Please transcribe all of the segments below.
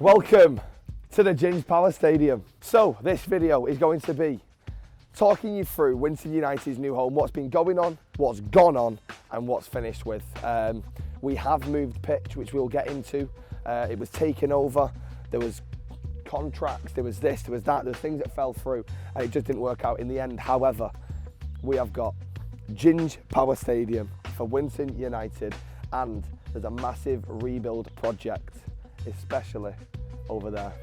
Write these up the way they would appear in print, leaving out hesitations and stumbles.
Welcome to the Ginge Power Stadium. So this video is going to be talking you through Winton United's new home, what's been going on, what's gone on, and what's finished with. We have moved pitch, which we'll get into. It was taken over. There was contracts, there was this, there was that, there's things that fell through, and it just didn't work out in the end. However, we have got Ginge Power Stadium for Winton United, and there's a massive rebuild project, especially over there.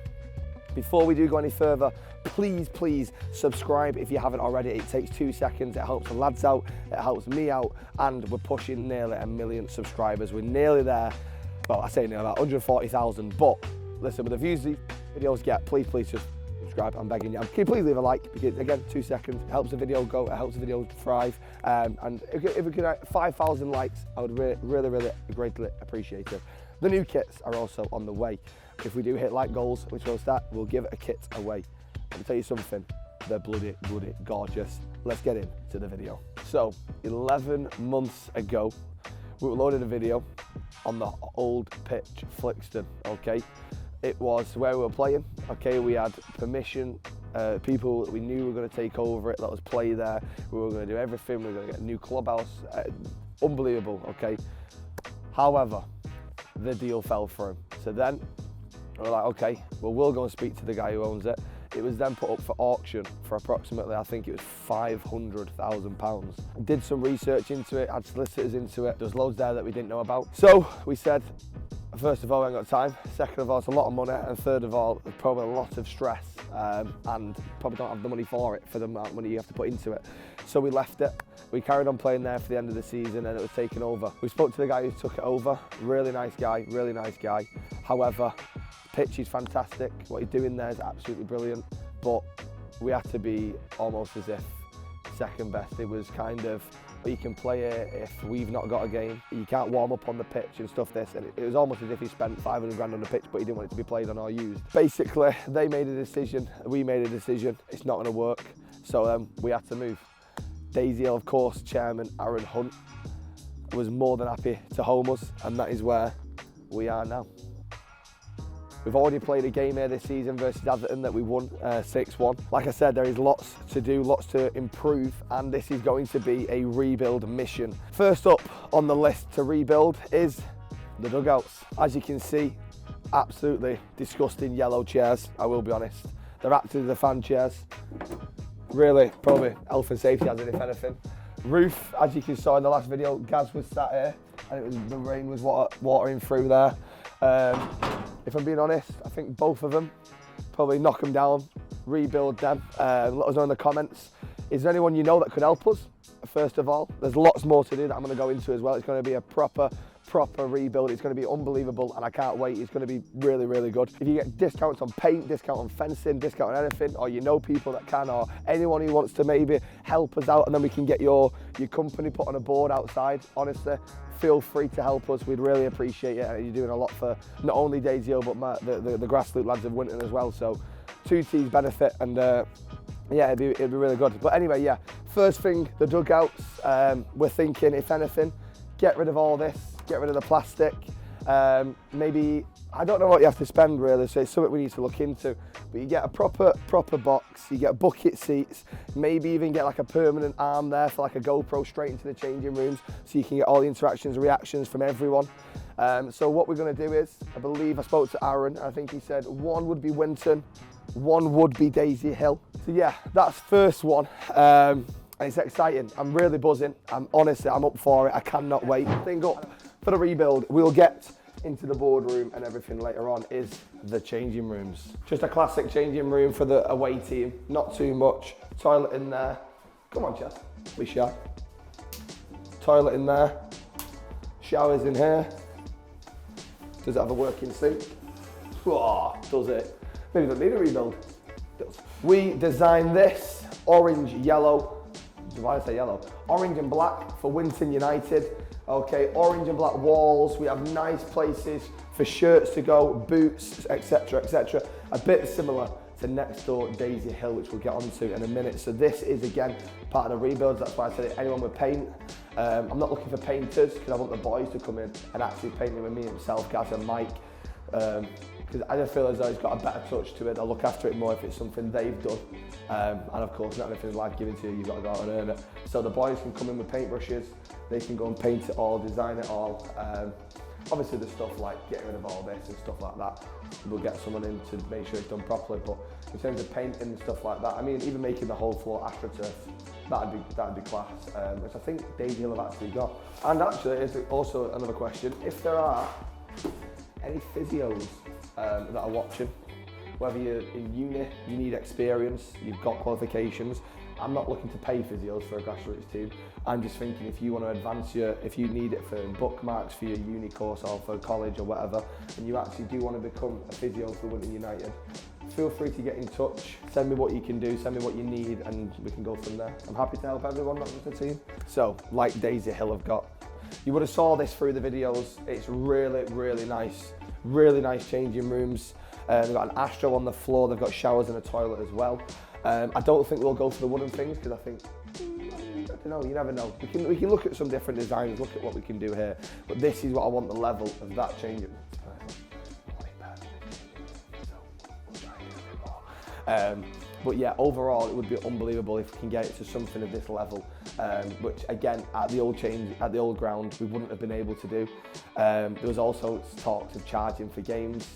Before we do go any further, please subscribe if you haven't already. It takes 2 seconds, it helps the lads out, it helps me out, and we're pushing nearly 1 million subscribers. We're nearly there. Well, I say nearly, about 140,000, but listen, with the views these videos get, please just subscribe, I'm begging you. Can you please leave a like, because again, 2 seconds, it helps the video go, it helps the video thrive, and if we could get 5,000 likes, I would really greatly appreciate it. The new kits are also on the way. If we do hit like goals, which we'll start, we'll give a kit away. I'll tell you something, they're bloody gorgeous. Let's get into the video. So, 11 months ago, we loaded a video on the old pitch, Flixton, okay? It was where we were playing, okay? We had permission, people that we knew were going to take over it, let us play there. We were going to do everything, we were going to get a new clubhouse, unbelievable, okay? However, the deal fell through. So then, we're like, okay, well, we'll go and speak to the guy who owns it. It was then put up for auction for approximately, I think it was £500,000. Did some research into it, had solicitors into it. There's loads there that we didn't know about. So we said, first of all, we ain't got time. Second of all, it's a lot of money. And third of all, there's probably a lot of stress and probably don't have the money for it, for the amount of money you have to put into it. So we left it. We carried on playing there for the end of the season, and it was taken over. We spoke to the guy who took it over. Really nice guy, really nice guy. However, pitch is fantastic. What he's doing there is absolutely brilliant, but we had to be almost as if second best. It was kind of, you can play it if we've not got a game. You can't warm up on the pitch and stuff this, and it was almost as if he spent 500 grand on the pitch, but he didn't want it to be played on or used. Basically, they made a decision, we made a decision, it's not going to work, so we had to move. Daisy, of course, chairman Aaron Hunt was more than happy to home us, and that is where we are now. We've already played a game here this season versus Atherton that we won 6-1. Like I said, there is lots to do, lots to improve, and this is going to be a rebuild mission. First up on the list to rebuild is the dugouts. As you can see, absolutely disgusting yellow chairs, I will be honest. They're actually the fan chairs. Really, probably health and safety hazard if anything. Roof, as you can saw in the last video, Gaz was sat here, and the rain was watering through there. If I'm being honest, I think both of them, probably knock them down, rebuild them. Let us know in the comments. Is there anyone you know that could help us? First of all, there's lots more to do that I'm going to go into as well. It's going to be a proper rebuild. It's going to be unbelievable, and I can't wait. It's going to be really good. If you get discounts on paint, discount on fencing, discount on anything, or you know people that can, or anyone who wants to maybe help us out, and then we can get your company put on a board outside, honestly, feel free to help us. We'd really appreciate it. You're doing a lot for not only Daisy Hill, but the grassroots lads of Winton as well. So two teams benefit, and yeah, it'd be really good. But anyway, yeah, first thing, the dugouts. We're thinking, if anything, get rid of all this, get rid of the plastic. Maybe, I don't know what you have to spend really, so it's something we need to look into. But you get a proper box, you get bucket seats, maybe even get like a permanent arm there for like a GoPro straight into the changing rooms, so you can get all the interactions, reactions from everyone. So what we're going to do is, I believe I spoke to Aaron, I think he said one would be Winton, one would be Daisy Hill. So yeah, that's first one. And it's exciting. I'm really buzzing. I'm up for it. I cannot wait. Thing up for the rebuild, we'll get into the boardroom and everything later on, is the changing rooms. Just a classic changing room for the away team. Not too much. Toilet in there. Come on, Chess. Be shy. Toilet in there. Showers in here. Does it have a working sink? Oh, does it? Maybe don't need a rebuild. Does. We designed this orange, yellow. Why did I say yellow? Orange and black for Winton United. Okay, orange and black walls. We have nice places for shirts to go, boots, etc., etc. A bit similar to next door Daisy Hill, which we'll get onto in a minute. So this is again part of the rebuilds. That's why I said anyone with paint. I'm not looking for painters because I want the boys to come in and actually paint me with me himself, Gaz and Mike. because I just feel as though it's got a better touch to it. They'll look after it more if it's something they've done. And of course, not everything's life given to you, you've got to go out and earn it. So the boys can come in with paintbrushes, they can go and paint it all, design it all. Obviously the stuff like getting rid of all this and stuff like that, we'll get someone in to make sure it's done properly, but in terms of painting and stuff like that, I mean, even making the whole floor AstroTurf, that'd be class, which I think Daisy Hill have actually got. And actually, is also another question, if there are any physios that are watching, whether you're in uni, you need experience, you've got qualifications. I'm not looking to pay physios for a grassroots team. I'm just thinking if you want to advance if you need it for bookmarks for your uni course or for college or whatever, and you actually do want to become a physio for Winton United, feel free to get in touch. Send me what you can do, send me what you need, and we can go from there. I'm happy to help everyone, not just the team. So, like Daisy Hill have got, you would have saw this through the videos. It's really, really nice changing rooms. They've got an Astro on the floor, they've got showers and a toilet as well. I don't think we'll go for the wooden things because I think, I don't know, you never know. We can look at some different designs, look at what we can do here. But this is what I want the level of that changing. But yeah, overall it would be unbelievable if we can get it to something of this level, which again at the old ground we wouldn't have been able to do. There was also talks of charging for games.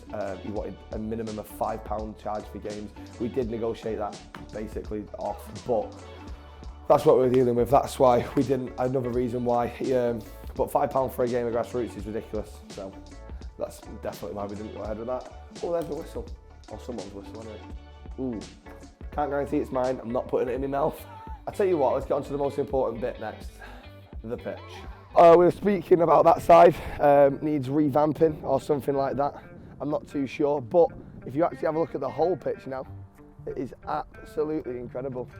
We wanted a minimum of £5 charge for games. We did negotiate that basically off, but that's what we're dealing with. That's why we didn't. Another reason why. But £5 for a game of grassroots is ridiculous. So that's definitely why we didn't go ahead with that. Oh, there's a whistle, or someone's whistle anyway. Ooh. Can't guarantee it's mine, I'm not putting it in my mouth. I'll tell you what, let's get on to the most important bit next, the pitch. We were speaking about that side, needs revamping or something like that. I'm not too sure, but if you actually have a look at the whole pitch now, it is absolutely incredible.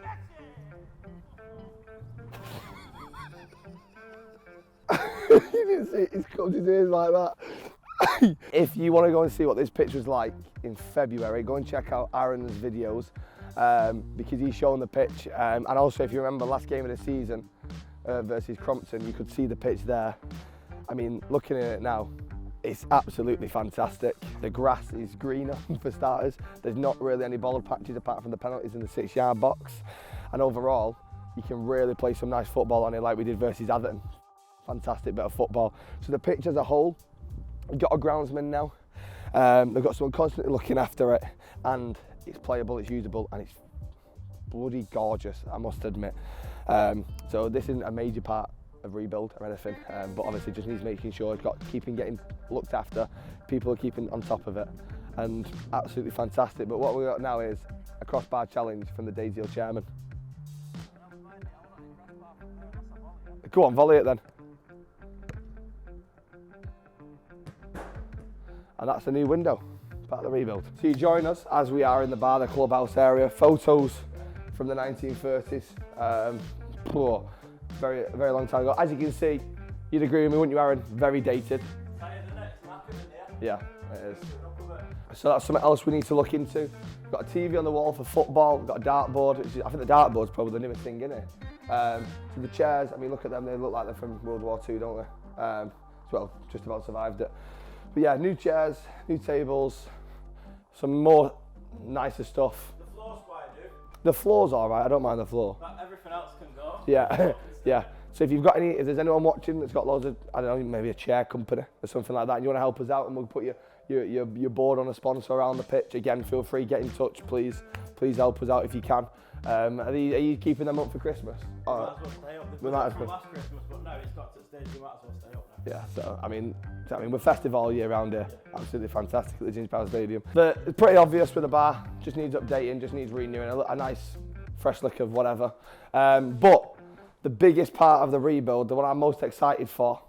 You didn't see it, he's covered his ears like that. If you want to go and see what this pitch was like in February, go and check out Aaron's videos. Because he's shown the pitch, and also if you remember last game of the season versus Crompton, you could see the pitch there. I mean, looking at it now, it's absolutely fantastic. The grass is greener for starters. There's not really any bollard patches apart from the penalties in the 6-yard box, and overall you can really play some nice football on it like we did versus Atherton. Fantastic bit of football. So the pitch as a whole, we've got a groundsman now. They've got someone constantly looking after it, and it's playable, it's usable, and it's bloody gorgeous, I must admit. So this isn't a major part of rebuild or anything, but obviously just needs making sure it's getting looked after, people are keeping on top of it, and absolutely fantastic. But what we've got now is a crossbar challenge from the Daisy Hill chairman. Go on, volley it then. And that's a new window. Part of the rebuild. So you join us as we are in the bar, the Clubhouse area. Photos from the 1930s. Very, very long time ago. As you can see, you'd agree with me, wouldn't you, Aaron? Very dated. Yeah, it is. So that's something else we need to look into. We've got a TV on the wall for football. We've got a dartboard. I think the dartboard's probably the newest thing, isn't it? So the chairs, I mean, look at them. They look like they're from World War II, don't they? Well, just about survived it. But yeah, new chairs, new tables, some more nicer stuff. The floor's quite new. The floor's all right, I don't mind the floor. But everything else can go. Yeah, yeah. So if there's anyone watching that's got loads of, I don't know, maybe a chair company or something like that, and you want to help us out and we'll put your board on a sponsor around the pitch, again, feel free, get in touch, please. Please help us out if you can. Are you keeping them up for Christmas? We might as well stay up. We might as From well. last Christmas, but no, it's got to the stage we might as well stay up now. Yeah, so I mean, we're festive all year round here. Absolutely fantastic at the Ginge Power Stadium. But it's pretty obvious with the bar, just needs updating, just needs renewing, a nice fresh look of whatever. But the biggest part of the rebuild, the one I'm most excited for,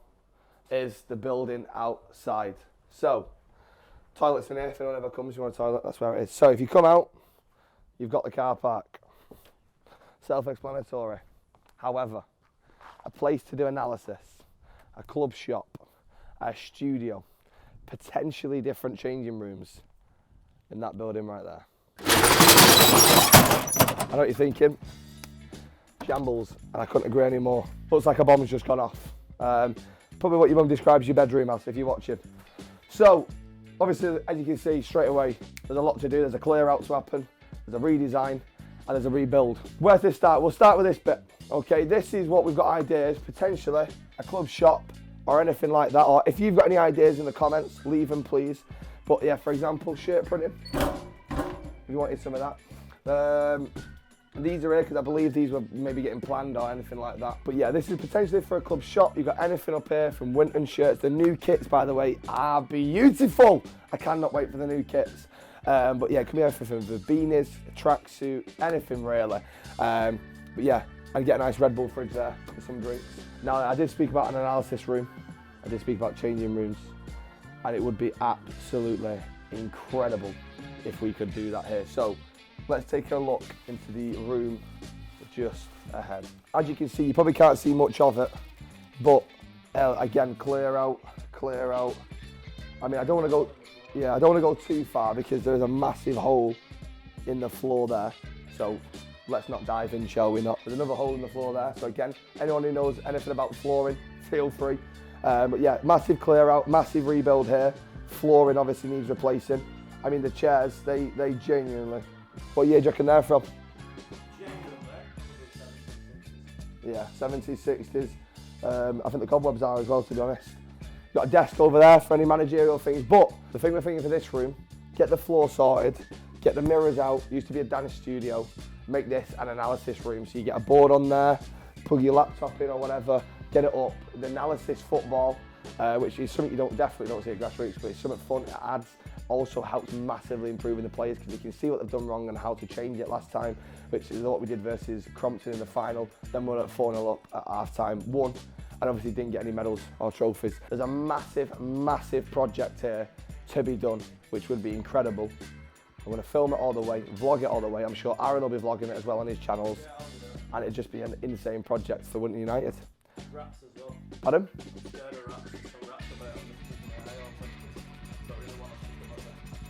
is the building outside. So, toilets in here, if anyone ever comes, you want a toilet, that's where it is. So if you come out, you've got the car park. Self-explanatory. However, a place to do analysis, a club shop, a studio, potentially different changing rooms in that building right there. I know what you're thinking. Shambles, and I couldn't agree anymore. Looks like a bomb's just gone off. Probably what your mum describes your bedroom as if you're watching. So, Obviously, as you can see straight away, there's a lot to do. There's a clear out to happen, there's a redesign, and there's a rebuild. Where to start? We'll start with this bit. Okay, this is what we've got ideas, potentially a club shop or anything like that. Or if you've got any ideas in the comments, leave them please. But yeah, for example, shirt printing, if you wanted some of that. These are here because I believe these were maybe getting planned or anything like that. But yeah, this is potentially for a club shop. You've got anything up here from Winton shirts. The new kits, by the way, are beautiful. I cannot wait for the new kits. But yeah, it can be everything from beanies, a tracksuit, anything really. But yeah, and get a nice Red Bull fridge there with some drinks. Now, I did speak about an analysis room. I did speak about changing rooms. And it would be absolutely incredible if we could do that here. So let's take a look into the room just ahead. As you can see, you probably can't see much of it, but again, clear out. I mean, I don't want to go too far because there is a massive hole in the floor there. So let's not dive in, shall we not? There's another hole in the floor there. So again, anyone who knows anything about flooring, feel free. But yeah, massive clear out, massive rebuild here. Flooring obviously needs replacing. I mean, the chairs, they genuinely. What year do you reckon they're from? Yeah, 70s, 60s. I think the cobwebs are as well, to be honest. Got a desk over there for any managerial things. But the thing we're thinking for this room, get the floor sorted, get the mirrors out. Used to be a dance studio. Make this an analysis room. So you get a board on there, plug your laptop in or whatever, get it up. The analysis football, which is something you definitely don't see at grassroots, but it's something fun. It adds. Also helps massively improving the players because you can see what they've done wrong and how to change it last time, which is what we did versus Crompton in the final. Then we were at 4-0 up at half time, won, and obviously didn't get any medals or trophies. There's a massive project here to be done, which would be incredible. I'm going to film it all the way, vlog it all the way. I'm sure Aaron will be vlogging it as well on his channels, and it'd just be an insane project for Winton United. Rats as well. Pardon?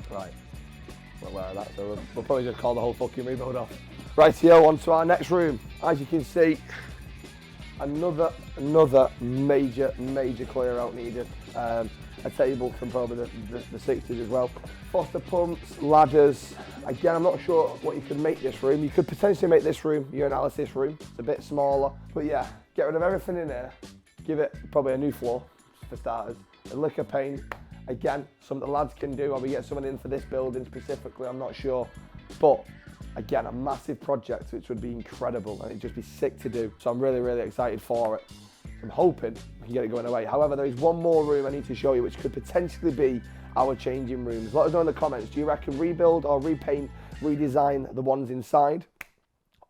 Right, well aware of that, so we'll probably just call the whole fucking rebuild off. Rightio, on to our next room. As you can see, another major clear out needed. A table from probably the 60s as well. Foster pumps, ladders. Again, I'm not sure what you could make this room. You could potentially make this room your analysis room. It's a bit smaller, but yeah, get rid of everything in there. Give it probably a new floor for starters. A lick of paint. Again, something the lads can do, or we get someone in for this building specifically, I'm not sure. But again, a massive project which would be incredible and it'd just be sick to do. So I'm really excited for it. I'm hoping we can get it going away. However, there is one more room I need to show you which could potentially be our changing rooms. Let us know in the comments, do you reckon rebuild or repaint, redesign the ones inside?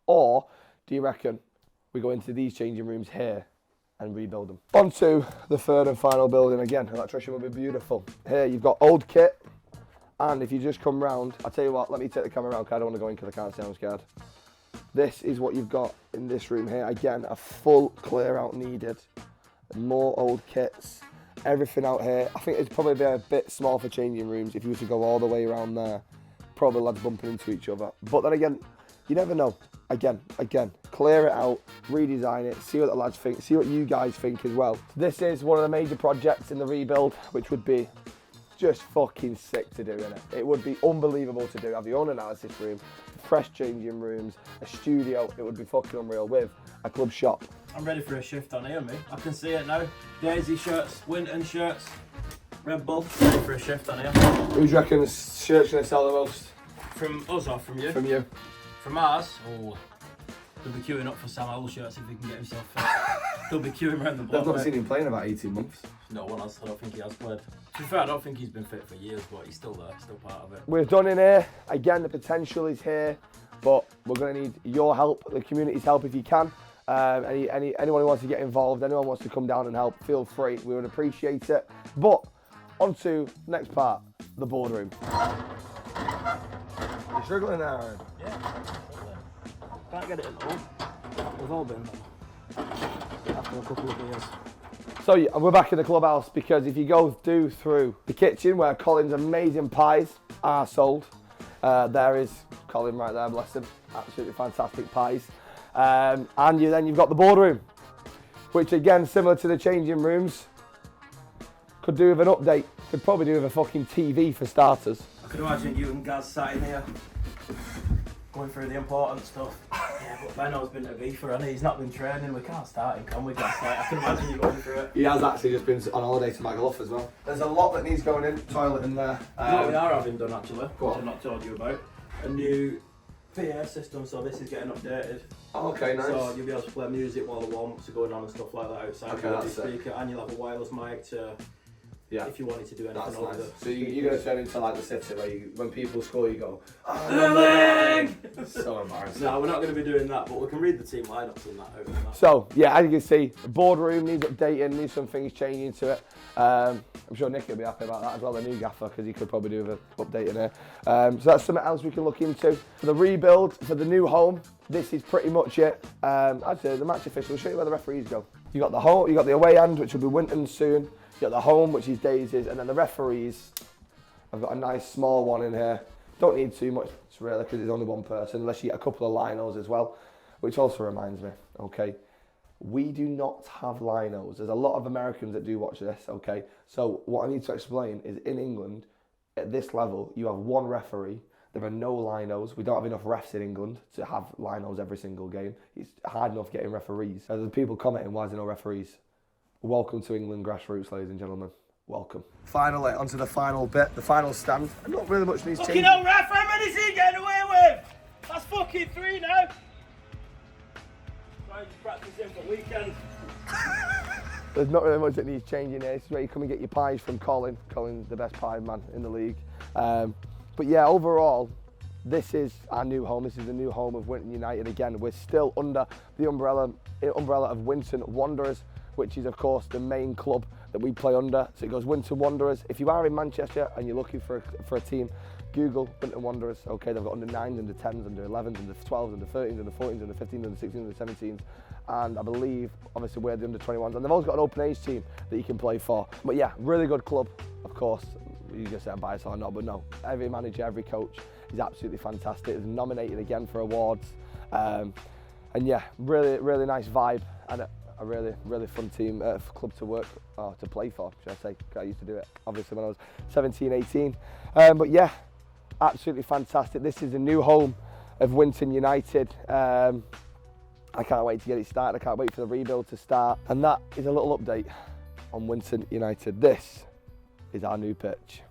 Or do you reckon we go into these changing rooms here and rebuild them? On to the third and final building. Again, electrician will be beautiful. Here you've got old kit, and if you just come round, I'll tell you what, let me take the camera around because I don't want to go in because I can't see, I'm scared. This is what you've got in this room here. Again, a full clear out needed. More old kits, everything out here. I think it'd probably be a bit small for changing rooms if you were to go all the way around there. Probably lads bumping into each other. But then again, you never know. Again, clear it out, redesign it, see what the lads think, see what you guys think as well. This is one of the major projects in the rebuild, which would be just fucking sick to do, innit? It would be unbelievable to do. Have your own analysis room, fresh changing rooms, a studio. It would be fucking unreal with a club shop. I'm ready for a shift on here, mate. I can see it now. Daisy shirts, Winton shirts, Red Bull. Ready for a shift on here. Who do you reckon the shirt's going to sell the most? From us or from you? From you. From ours? Oh, they'll be queuing up for Sam Howell shirts if he can get himself fit. They'll be queuing around the block. I've not seen him play in about 18 months. No one else, I don't think he has played. To be fair, I don't think he's been fit for years, but he's still there, still part of it. We're done in here. Again, the potential is here, but we're going to need your help, the community's help if you can. Anyone who wants to get involved, anyone who wants to come down and help, feel free. We would appreciate it. But on to next part, the boardroom. You're struggling there, Aaron? Yeah, can't get it at all. We've all been after a couple of years. So yeah, we're back in the clubhouse because if you go through the kitchen where Colin's amazing pies are sold, there is Colin right there, bless him, absolutely fantastic pies. And then you've got the boardroom, which again, similar to the changing rooms, could do with an update. Could probably do with a fucking TV for starters. I can imagine you and Gaz sat in here going through the important stuff. Yeah, but Benno's been to FIFA and he's not been training. We can't start him, can we, Gaz? Like, I can imagine you going through it. He has actually just been on holiday to Magaluf as well. There's a lot that needs going in, toilet in there. What we are having done actually, which I've not told you about, a new PA system, so this is getting updated. Oh, okay, nice. So you'll be able to play music while the warm-ups are going on and stuff like that outside. Okay, that's speaker, and you'll have a wireless mic to, if you wanted to do anything. That's over nice. the So you're going to turn into like the City where when people score you go, oh, so embarrassing. No, we're not going to be doing that, but we can read the team lineups and that over that. So yeah, as you can see, the boardroom needs updating, needs some things changing to it. I'm sure Nicky will be happy about that as well, the new gaffer, because he could probably do with an update in here. So that's something else we can look into. For the rebuild, for the new home, this is pretty much it. Actually, the match official will show you where the referees go. You got the home, you got the away end, which will be Winton soon. You got the home, which is Daisy's, and then the referees. I've got a nice small one in here. Don't need too much, really, because it's only one person, unless you get a couple of linos as well, which also reminds me, okay, we do not have linos. There's a lot of Americans that do watch this, okay? So what I need to explain is in England, at this level, you have one referee. There are no linos. We don't have enough refs in England to have linos every single game. It's hard enough getting referees. There's people commenting, why is there no referees? Welcome to England grassroots, ladies and gentlemen. Welcome. Finally, onto the final bit, the final stand. Not really much needs changing. Fucking hell, ref, how many is he getting away with? That's fucking 3 now. Trying to practice him for weekend. There's not really much that needs changing here. This is where you come and get your pies from Colin. Colin's the best pie man in the league. But yeah, overall, this is our new home. This is the new home of Winton United again. We're still under the umbrella of Winton Wanderers, which is of course the main club that we play under. So it goes Winton Wanderers. If you are in Manchester and you're looking for a team, Google Winton Wanderers. Okay, they've got under 9s, under 10s, under 11s, under 12s, under 13s, under 14s, under 15s, under 16s, under 17s. And I believe, obviously, we're the under 21s. And they've also got an open age team that you can play for. But yeah, really good club, of course. You just say I'm biased or not, but no. Every manager, every coach is absolutely fantastic. Is nominated again for awards. And yeah, really nice vibe. And a really fun team, club to work, or to play for, should I say. I used to do it, obviously, when I was 17, 18. But yeah, absolutely fantastic. This is the new home of Winton United. I can't wait to get it started. I can't wait for the rebuild to start. And that is a little update on Winton United. This is our new pitch.